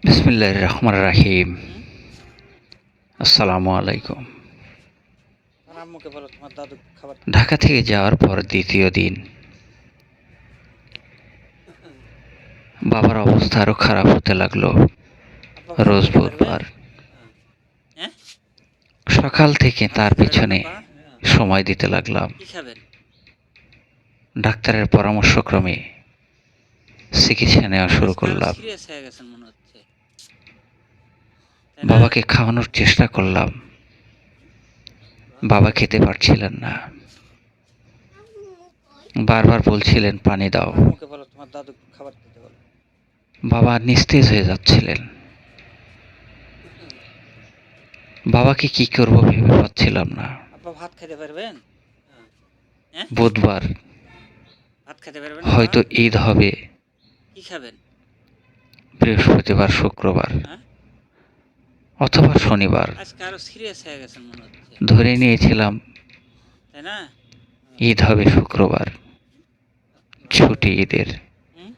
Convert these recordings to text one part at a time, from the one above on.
বিসমিল্লাহির রহমানির রহিম। হুম? আসসালামু আলাইকুম। তোমার আম্মুকে বলো তোমার দাদু খাবার দিতে। ঢাকা থেকে যাওয়ার পর দ্বিতীয় দিন বাবার অবস্থা আরো খারাপ হতে লাগলো। আব্বা ভাত রোজ খেতে পারবেন? বুধবার হ্যাঁ, সকাল থেকে ভাত তার খেতে পারবেন পিছনে আব্বা? সময় দিতে লাগলাম। কি খাবেন? ডাক্তারের পরামর্শক্রমে চিকিৎসা নেওয়া শুরু আজকে আরো করলাম। সিরিয়াস হয়ে গেছেন মনে হচ্ছে, তাই না? বাবাকে খাওয়ানোর চেষ্টা করলাম। বাবা খেতে পারছিলেন না। বারবার বলছিলেন পানি দাও। তোমার আম্মুকে বলো তোমার দাদু খাবার দিতে বলো। বাবা নিস্তেজ হয়ে যাচ্ছিলেন। বাবাকে কি করব ভেবে পাচ্ছিলাম না। আব্বা ভাত খেতে পারবেন? হ্যাঁ, বুধবার ভাত খেতে পারবেন আব্বা? হয়তো ঈদ হবে, কি খাবেন? বৃহস্পতিবার শুক্রবার হ্যাঁ, অথবা শনিবার। আজকে আরো সিরিয়াস হয়ে গেছেন মনে হচ্ছে, ধরে নিয়েছিলাম তাই না? ঈদ হবে শুক্রবার, ছুটি ঈদের। হুম?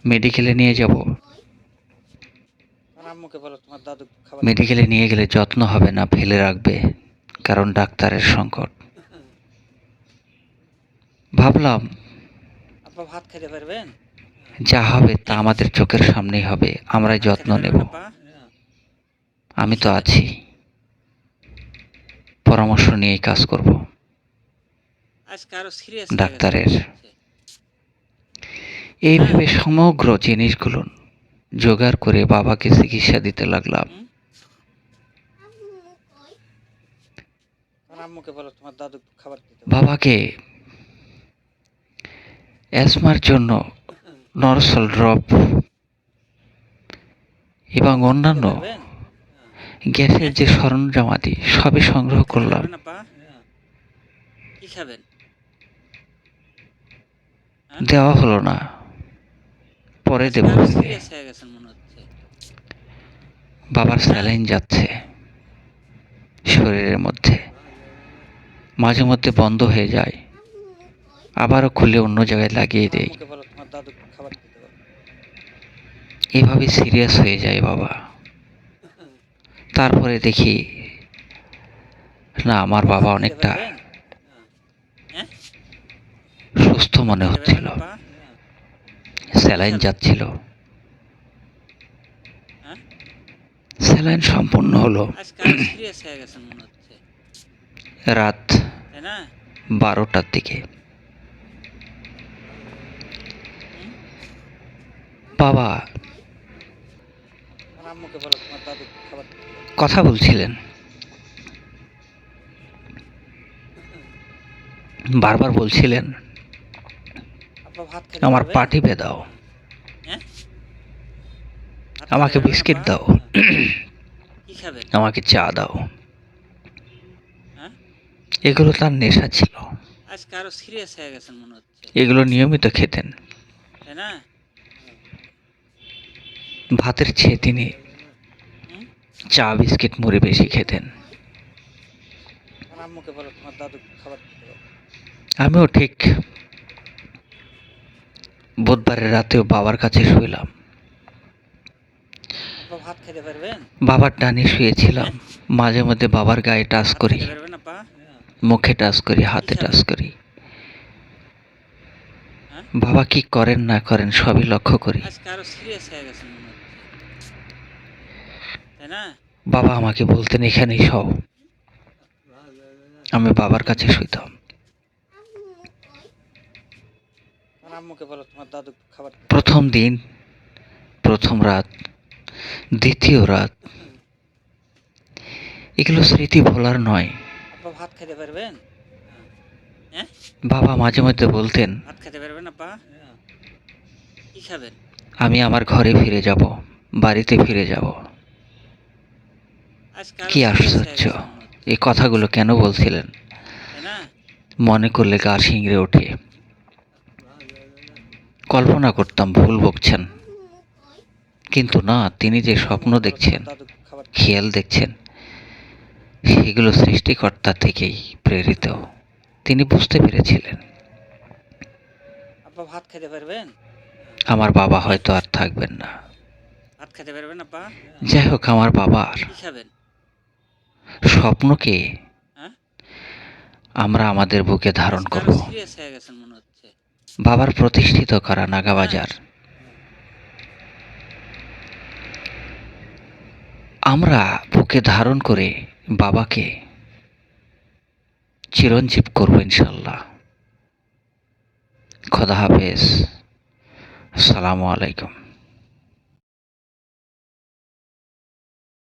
মেডিকেলে নিয়ে যাব। তোমার আম্মুকে বলো তোমার দাদু খাবার দিতে। মেডিকেলে নিয়ে গেলে যত্ন হবে না, ফেলে রাখবে, কারণ ডাক্তারের সংকট। ভাবলাম আব্বা ভাত খেতে পারবেন? যা হবে তা আমাদের চোখের সামনেই হবে, আমরাই ভাত যত্ন খেতে নেব। পারবেন আব্বা? কি আমি তো খাবেন? আছি, পরামর্শ নিয়েই কাজ করব। আজকে আরো সিরিয়াস হয়ে গেছেন ডাক্তারের মনে হচ্ছে, তাই না? এইভাবে সমগ্র জিনিসগুলো জোগাড় করে বাবাকে চিকিৎসা দিতে লাগলাম। হুম? তোমার আম্মুকে বলো তোমার দাদু খাবার দিতে বলো। বাবাকে অ্যাজমার জন্য নরসল ড্রপ এবং আব্বা ভাত খেতে অন্যান্য পারবেন? গ্যাসের হ্যাঁ, যে সরঞ্জামাদি সবই সংগ্রহ ভাত খেতে করলাম। পারবেন আব্বা? কি খাবেন? হ্যাঁ, দেওয়া হলো না, পরে আজকে দেব আরো ভেবে। সিরিয়াস হয়ে গেছেন মনে হচ্ছে, বাবার তাই না? স্যালাইন যাচ্ছে শরীরের মধ্যে, মাঝে মধ্যে বন্ধ হয়ে যায়, আবারও খুলে অন্য জায়গায় লাগিয়ে তোমার দেই। আম্মুকে বলো তোমার দাদু খাবার দিতে বলো। এভাবে সিরিয়াস হয়ে যায় বাবা। তারপরে দেখি না, আমার আব্বা বাবা ভাত খেতে অনেকটা পারবেন? হ্যাঁ, সুস্থ ভাত মনে খেতে হচ্ছিল। পারবেন আব্বা? কি স্যালাইন খাবেন? যাচ্ছিল, হ্যাঁ, স্যালাইন সম্পূর্ণ হলো আজকে আরো সিরিয়াস হয়ে গেছেন মনে হচ্ছে, রাত তাই না? 12টার দিকে। হুম? বাবা তোমার আম্মুকে বলো তোমার দাদু খাবার দিতে বলো। কথা বলছিলেন, বারবার বলছিলেন আব্বা ভাত খেতে আমার পা পারবেন? টিপে দাও, হ্যাঁ, ভাত খেতে আমাকে পারবেন বিস্কিট আব্বা? দাও, কি খাবেন? আমাকে চা দাও। হ্যাঁ, এগুলো তার নেশা ছিল, আজকে আরো সিরিয়াস হয়ে গেছেন মনে হচ্ছে, এগুলো নিয়মিত খেতেন। তাই না? ভাতের চেয়ে তিনি হুম? চা বিস্কিট মুড়ি বেশি খেতেন। তোমার আম্মুকে বলো তোমার দাদু খাবার দিতে বলো। আমিও ঠিক বুধবারের রাতেও বাবার কাছে শুইলাম। আব্বা ভাত খেতে পারবেন? বাবার ডানে শুয়েছিলাম। হ্যাঁ, মাঝে মধ্যে বাবার গায়ে টাচ ভাত করি, খেতে পারবেন আব্বা? মুখে টাচ করি, কি হাতে টাচ খাবেন? করি। হ্যাঁ, বাবা কি করেন না করেন সবই লক্ষ্য করি। আজকে আরো সিরিয়াস হয়ে গেছেন মনে হচ্ছে, তাই না? বাবা আমাকে বলতেন এখানেই শও, আমি বাবার কাছে শুইতাম। তোমার আম্মুকে বলো তোমার দাদু খাবার দিতে বলো। প্রথম দিন, প্রথম রাত, দ্বিতীয় রাত, এগুলো স্মৃতি ভোলার নয়। আব্বা ভাত খেতে পারবেন? হ্যাঁ, বাবা মাঝে মধ্যে বলতেন ভাত খেতে পারবেন আব্বা? কি খাবেন? আমি আমার ঘরে ফিরে যাব, বাড়িতে ফিরে যাব। আজকে আরো কি সিরিয়াস হয়ে আশ্চর্য, গেছেন মনে হচ্ছে, এই কথাগুলো কেন বলছিলেন তাই না? মনে করলে গা শিংড়ে ওঠে। কল্পনা করতাম ভুল বকছেন, কিন্তু না, তিনি যে তোমার স্বপ্ন আম্মুকে বলো দেখছেন, তোমার দাদু খাবার দিতে বলো। খেয়াল দেখছেন, সেগুলো সৃষ্টিকর্তা থেকেই প্রেরিত। তিনি বুঝতে পেরেছিলেন আব্বা ভাত খেতে পারবেন? আমার বাবা হ্যাঁ, হয়তো আর থাকবেন না। ভাত খেতে পারবেন আব্বা? যাই হোক, আমার বাবার কি খাবেন? স্বপ্নকে হ্যাঁ? আমরা আমাদের বুকে ধারণ আজকে করব। আরো সিরিয়াস হয়ে গেছেন মনে হচ্ছে। বাবার প্রতিষ্ঠিত করা নাগাবাজার আমরা বুকে ধারণ করে বাবাকে চিরঞ্জীব করব ইনশাল্লাহ। খোদা হাফেজ। আসসালামু আলাইকুম।